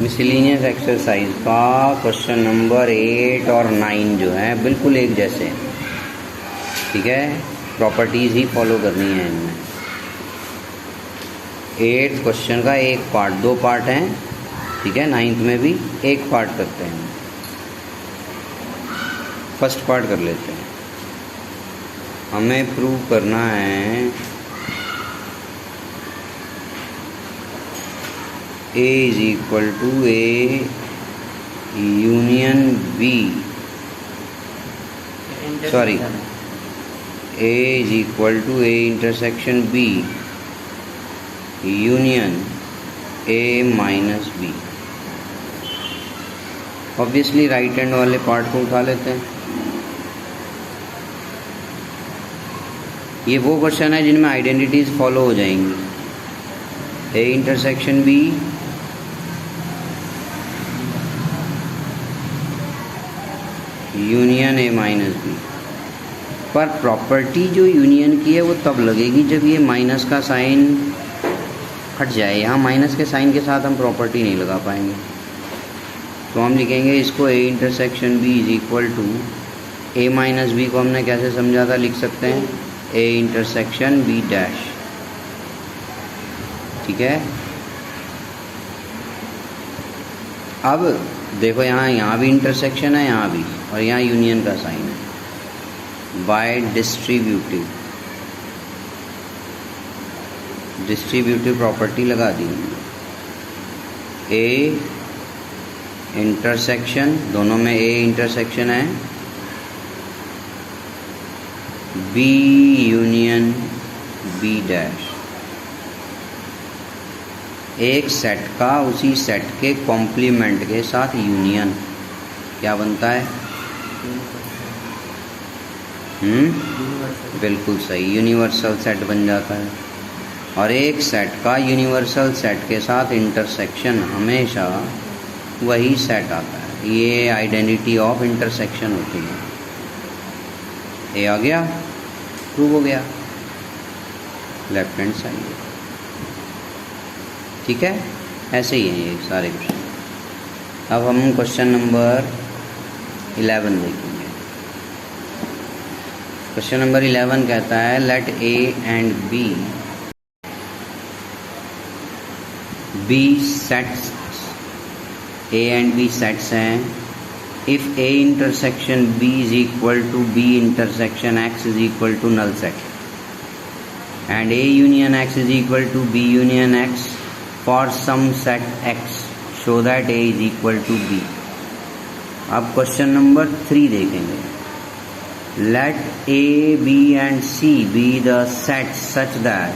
Miscellaneous exercise का question number 8 और 9 जो है बिल्कुल एक जैसे हैं, ठीक है। प्रॉपर्टीज़ ही फॉलो करनी है इनमें। 8th क्वेश्चन का एक पार्ट, 2 पार्ट हैं, ठीक है। 9th में भी एक पार्ट करते हैं। फर्स्ट पार्ट कर लेते हैं। हमें प्रूव करना है A is equal to A union B, sorry, A is equal to A intersection B union A minus B। Obviously right hand वाले पार्ट को उठा लेते हैं। ये वो क्वेश्चन है जिनमें आइडेंटिटीज फॉलो हो जाएंगी। A intersection B union A minus B. पर प्रॉपर्टी जो यूनियन की है वो तब लगेगी जब ये माइनस का साइन हट जाए। यहाँ माइनस के साइन के साथ हम प्रॉपर्टी नहीं लगा पाएंगे, तो हम लिखेंगे इसको A intersection B is equal to A minus B को हमने कैसे समझा था, लिख सकते हैं A इंटरसेक्शन B डैश, ठीक है। अब देखो यहाँ भी इंटरसेक्शन है, यहाँ भी, और यहाँ यूनियन का साइन है। बाय डिस्ट्रीब्यूटिव प्रॉपर्टी लगा दी। A इंटरसेक्शन, दोनों में A इंटरसेक्शन है, B यूनियन B डैश। एक सेट का उसी सेट के कॉम्प्लीमेंट के साथ यूनियन क्या बनता है? बिल्कुल सही, यूनिवर्सल सेट बन जाता है। और एक सेट का यूनिवर्सल सेट के साथ इंटरसेक्शन हमेशा वही सेट आता है। ये आइडेंटिटी ऑफ इंटरसेक्शन होती है। ये आ गया, प्रूव हो गया लेफ्ट हैंड साइड, ठीक है। ऐसे ही हैं ये सारे क्वेश्चन। अब हम क्वेश्चन नंबर 11 देखेंगे। क्वेश्चन नंबर 11 कहता है let A and B sets, A and B sets हैं। If A intersection B is equal to B intersection X is equal to null set and A union X is equal to B union X for some set X show that A is equal to B। अब question number 3 देखेंगे। Let A, B and C be the set such that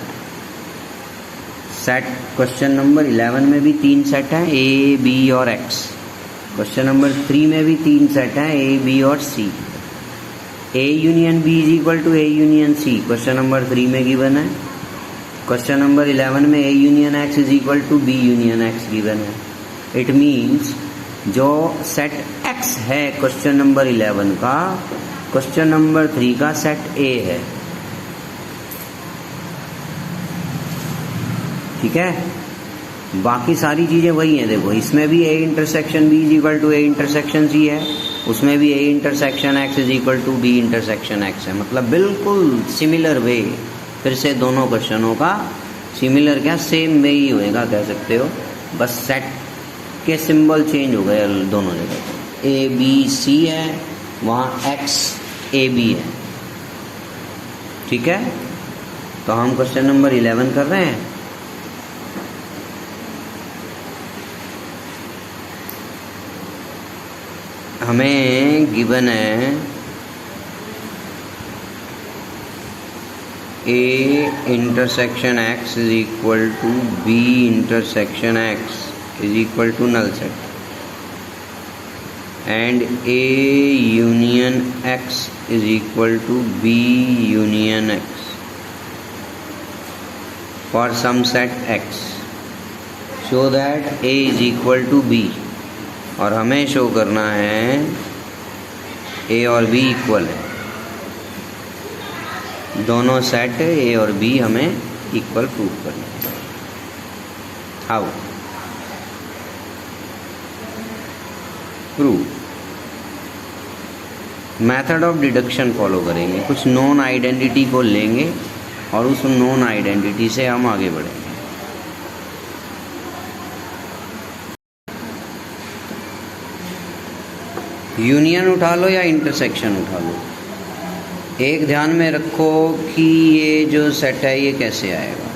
set, question number 11 में भी 3 set हैं A, B और X। Question number 3 में भी 3 set हैं A, B और C। A union B is equal to A union C question number 3 में given है। क्वेश्चन नंबर 11 में A union X is equal to B union X given है। It means जो set X है question number 11 का, question number 3 का set A है, ठीक है। बाकी सारी चीजें वही हैं। देखो इसमें भी A intersection B is equal to A intersection C है, उसमें भी A intersection X is equal to B intersection X है। मतलब बिल्कुल सिमिलर वे, फिर से दोनों क्वेश्चनों का सिमिलर क्या सेम में ही होएगा कह सकते हो, बस सेट के सिंबल चेंज हो गए दोनों जगह। A B C है, वहाँ X A B है, ठीक है। तो हम क्वेश्चन नंबर 11 कर रहे हैं। हमें गिवन है A intersection X is equal to B intersection X is equal to null set and A union X is equal to B union X for some set X show that A is equal to B। और हमें show करना है A और B equal है, दोनों set A और B हमें equal prove करना है। How? Prove. Method of deduction follow करेंगे, कुछ नॉन आइडेंटिटी को लेंगे और उस नॉन आइडेंटिटी से हम आगे बढ़ेंगे। यूनियन उठा लो या इंटरसेक्शन उठा लो, एक ध्यान में रखो कि ये जो सेट है ये कैसे आएगा।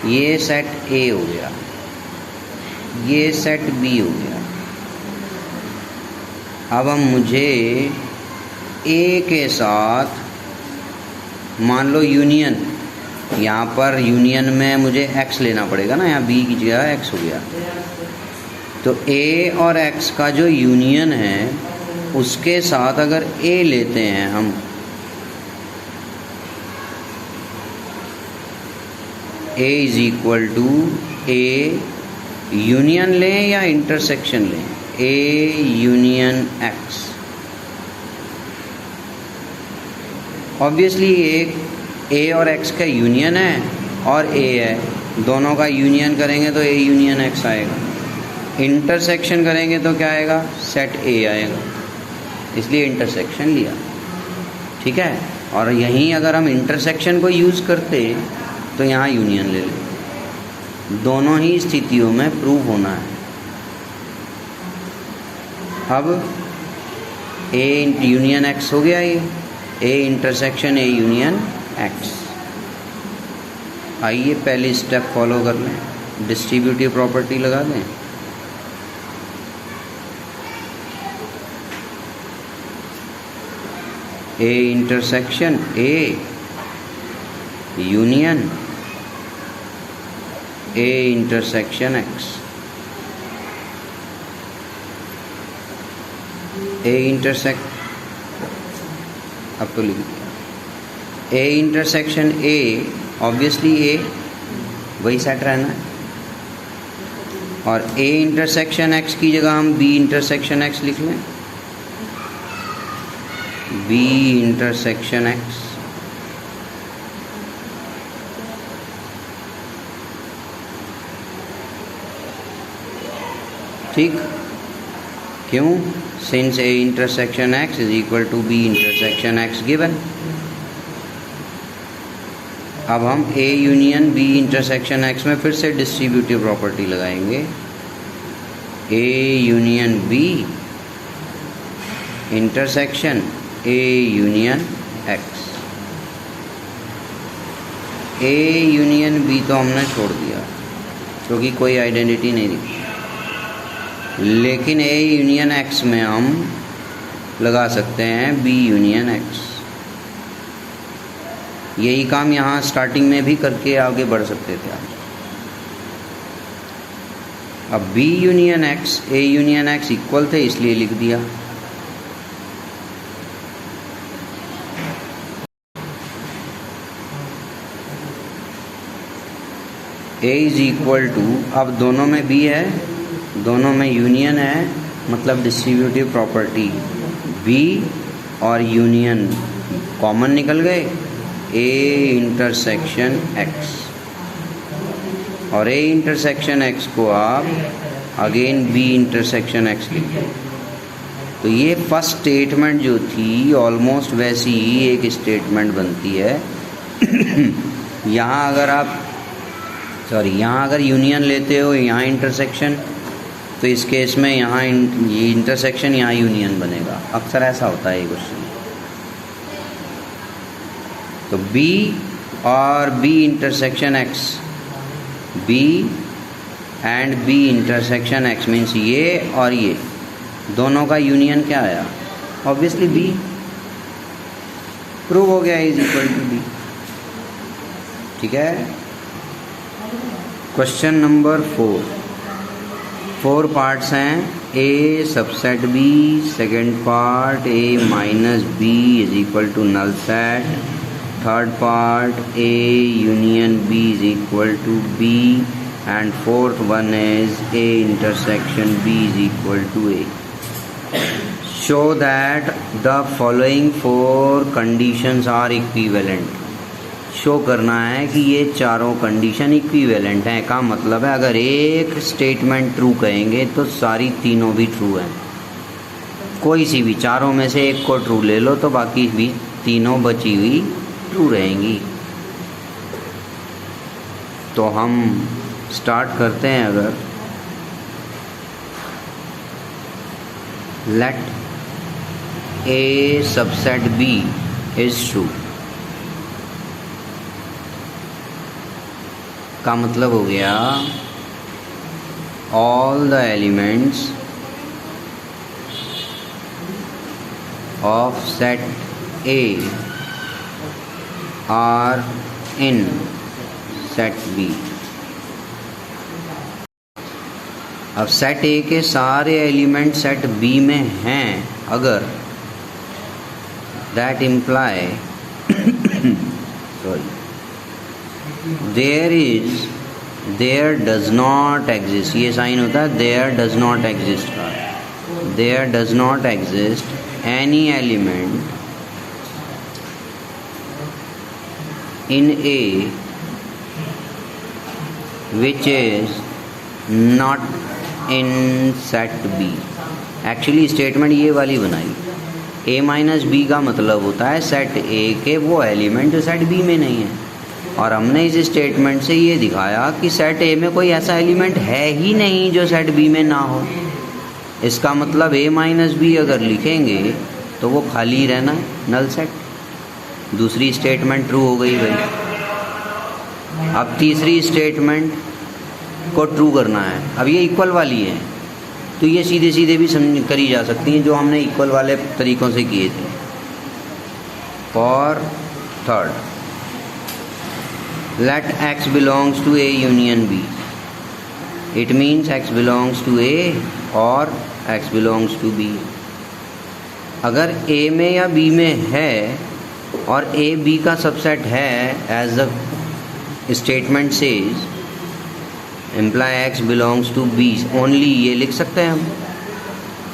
ये सेट ए हो गया, ये सेट बी हो गया। अब हम मुझे ए के साथ मान लो यूनियन, यहाँ पर यूनियन में मुझे एक्स लेना पड़ेगा ना, यहाँ बी की जगह एक्स हो गया। तो ए और एक्स का जो यूनियन है उसके साथ अगर ए लेते हैं हम, A is equal to A union लें या इंटरसेक्शन लें, ए यूनियन एक्स। ऑब्वियसली एक ए और एक्स का यूनियन है और ए है, दोनों का यूनियन करेंगे तो ए यूनियन एक्स आएगा। इंटरसेक्शन करेंगे तो क्या आएगा, सेट ए आएगा, इसलिए इंटरसेक्शन लिया। ठीक है, और यहीं अगर हम इंटरसेक्शन को यूज़ करते तो यहाँ यूनियन ले लें। दोनों ही स्थितियों में प्रूव होना है। अब ए यूनियन एक्स हो गया, ये A intersection A union x. आइए पहली स्टेप फॉलो कर लें, डिस्ट्रीब्यूटिव प्रॉपर्टी लगा दें। A intersection A union A intersection x. A intersect, अब तो लिख दिया ए इंटरसेक्शन ए, ऑब्वियसली ए वही सेट रहना है, और ए इंटरसेक्शन एक्स की जगह हम बी इंटरसेक्शन एक्स लिख लें, बी इंटरसेक्शन एक्स। ठीक, क्यों? Since A intersection X is equal to B intersection X given. अब हम A union B intersection X में फिर से डिस्ट्रीब्यूटिव प्रॉपर्टी लगाएंगे, A union B intersection A union X. A union B तो हमने छोड़ दिया क्योंकि कोई आइडेंटिटी नहीं दिखी, लेकिन ए यूनियन एक्स में हम लगा सकते हैं बी यूनियन एक्स। यही काम यहाँ स्टार्टिंग में भी करके आगे बढ़ सकते थे आप। अब B union X A union X equal थे इसलिए लिख दिया। ए इज इक्वल टू, अब दोनों में बी है, दोनों में यूनियन है, मतलब डिस्ट्रीब्यूटिव प्रॉपर्टी बी और यूनियन कॉमन निकल गए, ए इंटरसेक्शन एक्स। और ए इंटरसेक्शन एक्स को आप अगेन बी इंटरसेक्शन एक्स लिखते। तो ये फर्स्ट स्टेटमेंट जो थी ऑलमोस्ट वैसी ही एक स्टेटमेंट बनती है। यहाँ अगर आप यहाँ अगर यूनियन लेते हो, यहाँ इंटरसेक्शन, तो इस केस में यहाँ ये इंटरसेक्शन, यहाँ यूनियन बनेगा। अक्सर ऐसा होता है ये क्वेश्चन। तो B और B intersection X, B and B intersection X means ये और ये दोनों का यूनियन क्या आया, ऑब्वियसली B। प्रूव हो गया इज इक्वल टू B। ठीक है। क्वेश्चन नंबर 4 पार्ट्स हैं। A subset B, second part A minus B is equal to null set, third part A union B is equal to B, and fourth one is A intersection B is equal to A. Show that the following 4 conditions are equivalent. Show करना है कि ये चारों condition equivalent हैं। का मतलब है अगर एक स्टेटमेंट ट्रू कहेंगे तो सारी तीनों भी ट्रू हैं। कोई सी भी चारों में से एक को ट्रू ले लो तो बाकी भी तीनों बची हुई ट्रू रहेंगी। तो हम स्टार्ट करते हैं। अगर let A subset B is true का मतलब हो गया all the elements of set A are in set B. अब सेट ए के सारे एलिमेंट सेट बी में हैं अगर that imply sorry there does not exist, ये साइन होता है देयर डज नॉट एग्जिस्ट का। There does not exist any element in A which is not in set B. Actually statement ये वाली बनाई, ए माइनस बी का मतलब होता है सेट ए के वो एलिमेंट जो सेट बी में नहीं है। और हमने इस स्टेटमेंट से ये दिखाया कि सेट ए में कोई ऐसा एलिमेंट है ही नहीं जो सेट बी में ना हो। इसका मतलब ए माइनस बी अगर लिखेंगे तो वो खाली रहना है, नल सेट। दूसरी स्टेटमेंट ट्रू हो गई भाई। अब तीसरी स्टेटमेंट को ट्रू करना है। अब ये इक्वल वाली है तो ये सीधे सीधे भी करी जा सकती हैं जो हमने इक्वल वाले तरीक़ों से किए थे। For third let x belongs to A union B, it means x belongs to A or x belongs to B। अगर A में या B में है और A B का सबसेट है as the statement says imply x belongs to B only, ये लिख सकते हैं हम।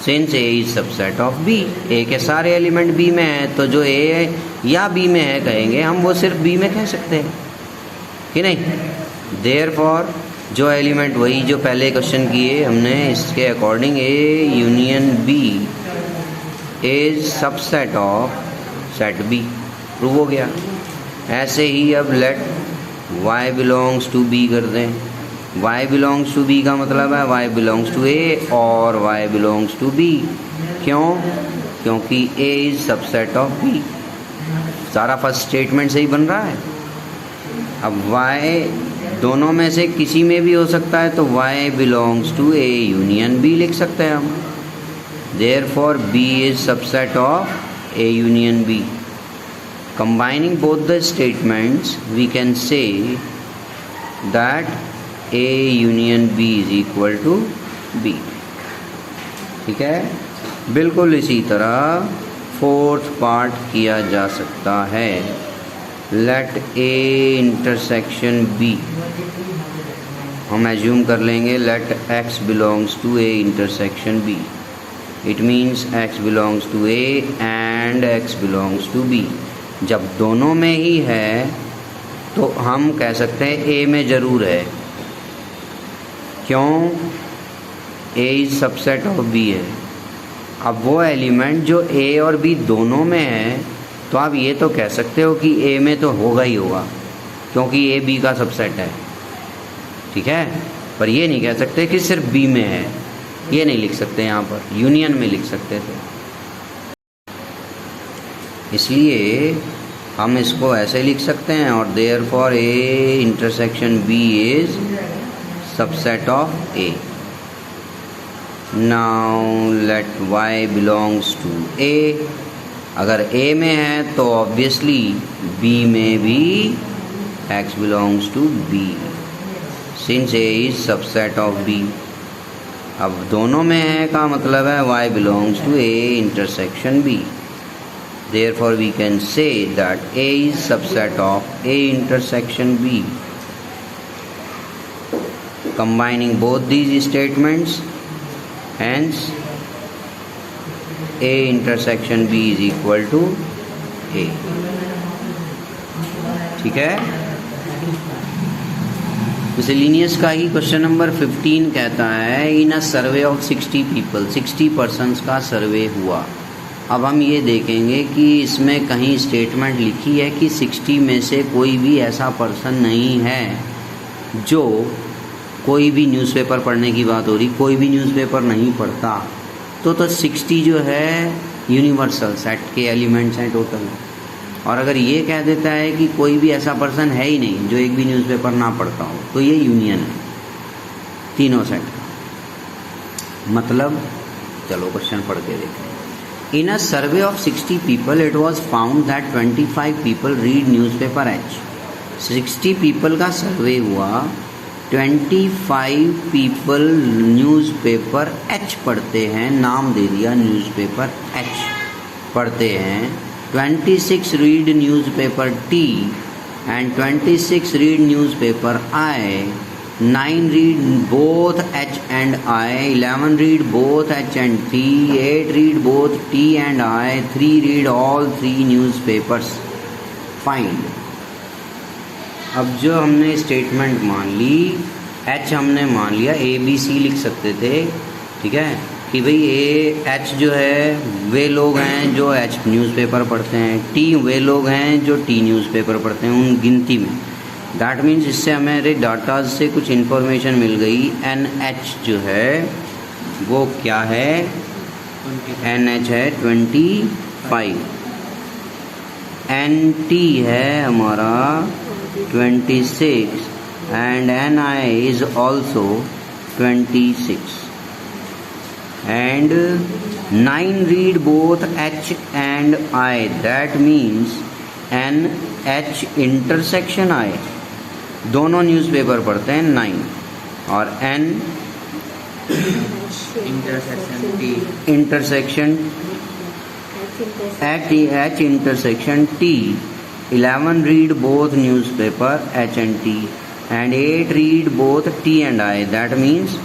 since A is subset of B, A के सारे एलिमेंट B में हैं तो जो A या B में है कहेंगे हम वो सिर्फ B में कह सकते हैं कि नहीं। देयरफॉर जो एलिमेंट वही जो पहले क्वेश्चन किए हमने, इसके according A union B is subset of set B, prove हो गया। ऐसे ही अब let y belongs to B कर दें। y बिलोंग्स टू बी का मतलब है y बिलोंग्स टू ए और y बिलोंग्स टू बी। क्यों? क्योंकि a is subset of b। सारा फर्स्ट स्टेटमेंट से ही बन रहा है। अब y दोनों में से किसी में भी हो सकता है तो y belongs to A union B लिख सकते हैं हम। Therefore b is subset of A union B. Combining both the statements we can say that A union B is equal to B. ठीक है, बिल्कुल इसी तरह फोर्थ पार्ट किया जा सकता है। लेट ए इंटरसेक्शन बी, हम एज्यूम कर लेंगे let x belongs to A intersection B. It means x belongs to A and x belongs to B. जब दोनों में ही है तो हम कह सकते हैं ए में ज़रूर है। क्यों? ए इज सबसेट ऑफ बी है। अब वो एलिमेंट जो ए और बी दोनों में है तो आप ये तो कह सकते हो कि ए में तो होगा ही होगा क्योंकि ए बी का सबसेट है। ठीक है, पर ये नहीं कह सकते कि सिर्फ बी में है, ये नहीं लिख सकते, यहाँ पर यूनियन में लिख सकते थे। इसलिए हम इसको ऐसे लिख सकते हैं और therefore A intersection B is subset of A. Now let y belongs to A. अगर a में है तो ऑब्वियसली b में भी x belongs to b, since a is subset of b। अब दोनों में है का मतलब है y belongs to a intersection b। Therefore we can say that a is subset of a intersection b। Combining both these statements, hence A intersection B is equal to A। ठीक है। Miscellaneous का ही question number 15 कहता है इन a survey of 60 people, 60 persons का survey हुआ। अब हम ये देखेंगे कि इसमें कहीं स्टेटमेंट लिखी है कि 60 में से कोई भी ऐसा पर्सन नहीं है जो, कोई भी न्यूज़पेपर पढ़ने की बात हो रही, कोई भी न्यूज़पेपर नहीं पढ़ता, तो 60 जो है यूनिवर्सल सेट के एलिमेंट्स हैं टोटल। और अगर ये कह देता है कि कोई भी ऐसा पर्सन है ही नहीं जो एक भी न्यूज़पेपर ना पढ़ता हो, तो ये यूनियन है तीनों सेट का। मतलब चलो क्वेश्चन पढ़ के देखें। In a survey of 60 people it was found that 25 people read newspaper H. 60 people का सर्वे हुआ, 25 पीपल न्यूज़पेपर एच पढ़ते हैं, नाम दे दिया न्यूज़पेपर एच पढ़ते हैं। 26 read newspaper T and 26 read newspaper I, 9 read both H and I, 11 read both H and T, 8 read both T and I, 3 read all 3 newspapers. Find. अब जो हमने statement मान ली, H हमने मान लिया, A B C लिख सकते थे, ठीक है, कि भाई H जो है वे लोग हैं जो H न्यूज़पेपर पढ़ते हैं, T वे लोग हैं जो T न्यूज़पेपर पढ़ते हैं उन गिनती में। दैट मीन्स इससे हमारे डाटा से कुछ इन्फॉर्मेशन मिल गई। NH जो है वो क्या है, NH है 25, NT है हमारा 26 and NI is also 26 and 9 read both H and I, that means NH intersection I, दोनों न्यूज़पेपर पढ़ते हैं 9, और N intersection H intersection T, 11 read both newspaper H and T and 8 read both T and I, that means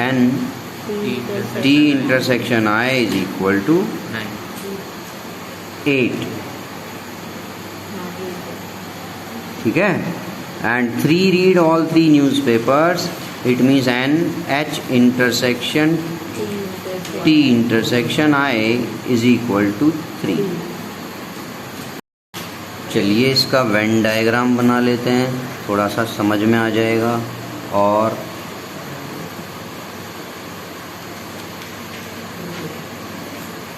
N T intersection I is equal to 8, ठीक है। and 3 read all 3 newspapers, it means N H intersection T intersection I is equal to 3। चलिए इसका Venn diagram बना लेते हैं, थोड़ा सा समझ में आ जाएगा। और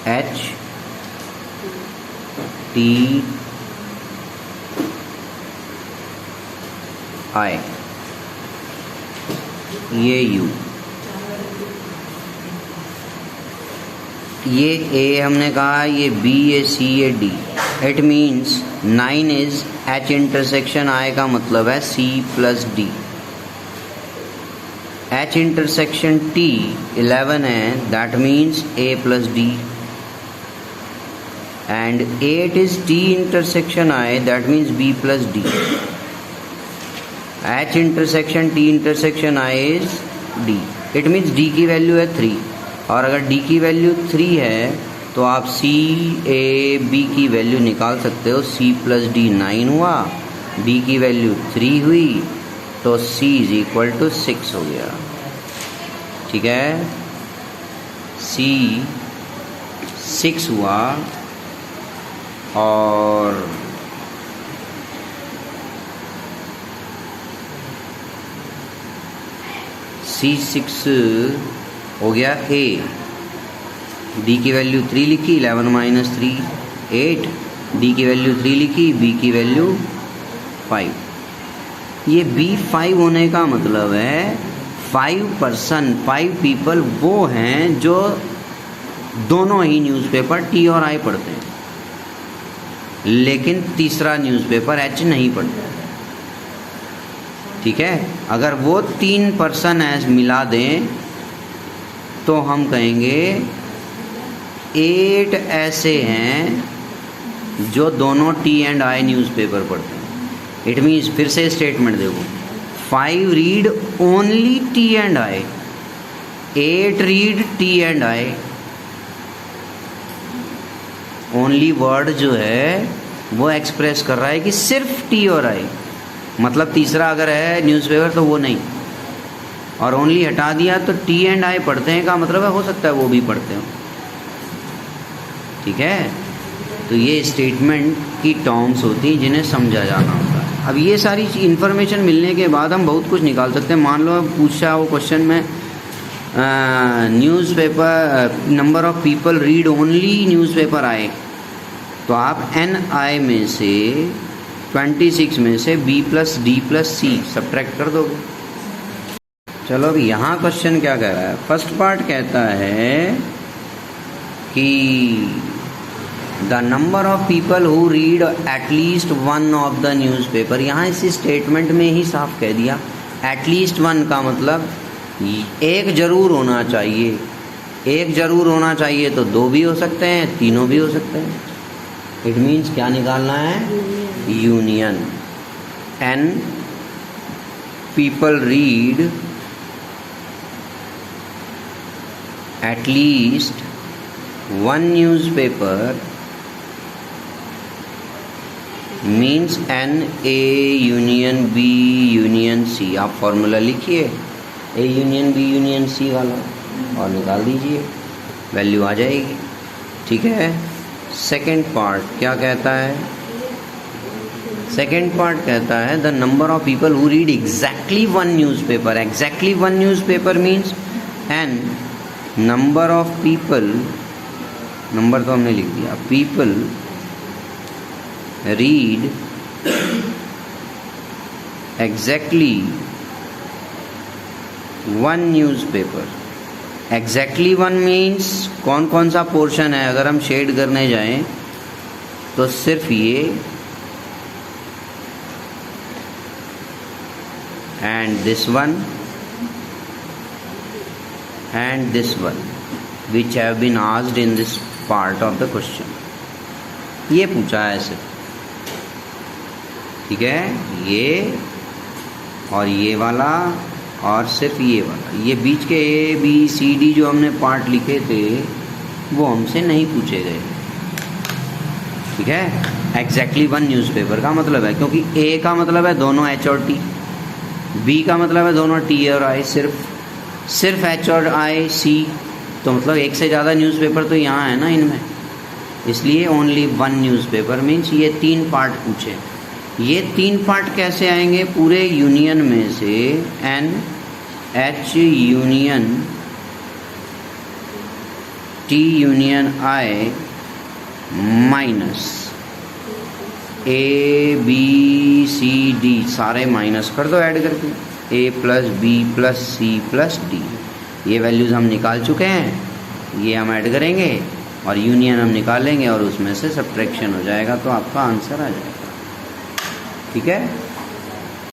H T I, ये U, ये A हमने कहा, ये B, ये C, ये D। It means 9 is H intersection I का मतलब है C plus D। H intersection T 11 है, that means A plus D। And 8 is T intersection I, that means B plus D। H intersection T intersection I is D, it means D की value है 3, और अगर D की value 3 है तो आप C A B की value निकाल सकते हो। C प्लस D 9 हुआ, D की वैल्यू 3 हुई, तो C इज इक्वल टू 6 हो गया, ठीक है। C 6 हुआ, और C6 हो गया A, D की वैल्यू 3 लिखी, 11 माइनस 3 8, D की वैल्यू 3 लिखी, B की वैल्यू 5। ये B 5 होने का मतलब है 5 पीपल वो हैं जो दोनों ही न्यूज़पेपर T और I पढ़ते हैं, लेकिन तीसरा न्यूज़पेपर H नहीं पढ़ते, ठीक है। अगर वो 3 पर्सन मिला दें तो हम कहेंगे 8 ऐसे हैं जो दोनों T एंड I न्यूज़पेपर पढ़ते हैं। इट मीन्स, फिर से स्टेटमेंट देखो, 5 read only T and I, 8 read T and I। Only word जो है वो एक्सप्रेस कर रहा है कि सिर्फ टी और आई, मतलब तीसरा अगर है न्यूज़पेपर तो वो नहीं, और ओनली हटा दिया तो टी एंड आई पढ़ते हैं का मतलब है हो सकता है वो भी पढ़ते हो। ठीक है, तो ये स्टेटमेंट की टर्म्स होती हैं जिन्हें समझा जाना होता है। अब ये सारी इन्फॉर्मेशन मिलने के बाद हम बहुत कुछ निकाल सकते हैं। मान लो पूछा वो क्वेश्चन में newspaper number of people read only newspaper आए, तो आप एन आई में से 26 में से बी प्लस डी प्लस सी सब्ट्रैक्ट कर दोगे। चलो अब यहाँ क्वेश्चन क्या कह रहा है। फर्स्ट पार्ट कहता है कि the number of people who read at least one of the newspaper. यहाँ इस स्टेटमेंट में ही साफ कह दिया एटलीस्ट वन का मतलब एक जरूर होना चाहिए। एक जरूर होना चाहिए तो दो भी हो सकते हैं, तीनों भी हो सकते हैं। इट मीन्स क्या निकालना है? Union. N people read at least one newspaper means n A union B union C. आप फॉर्मूला लिखिए A union B union C वाला और निकाल दीजिए, वैल्यू आ जाएगी। ठीक है। सेकेंड पार्ट क्या कहता है? सेकेंड पार्ट कहता है the number of people who read exactly one newspaper. Exactly one newspaper means n number of people, number तो हमने लिख दिया, people read exactly one newspaper. Exactly one means कौन कौन सा पोर्शन है? अगर हम शेड करने जाएं तो सिर्फ ये and this one and this one which have been asked in this part of the question। ये पूछा है सिर्फ। ठीक है, ये और ये वाला और सिर्फ ये वाला, ये बीच के ए बी सी डी जो हमने पार्ट लिखे थे वो हमसे नहीं पूछे गए। ठीक है, एग्जैक्टली वन न्यूज़पेपर का मतलब है, क्योंकि ए का मतलब है दोनों एच और टी, बी का मतलब है दोनों टी और आई, सिर्फ एच और आई सी, तो मतलब एक से ज़्यादा न्यूज़पेपर तो यहाँ है ना इनमें, इसलिए ओनली वन न्यूज़पेपर मीन्स ये तीन पार्ट पूछे। ये तीन पार्ट कैसे आएंगे? पूरे यूनियन में से N H union T union I minus A B C D, सारे माइनस कर दो ऐड करके, A plus B plus C plus D. ये वैल्यूज़ हम निकाल चुके हैं, ये हम ऐड करेंगे और यूनियन हम निकालेंगे और उसमें से सब्ट्रैक्शन हो जाएगा, तो आपका आंसर आ जाएगा। ठीक है।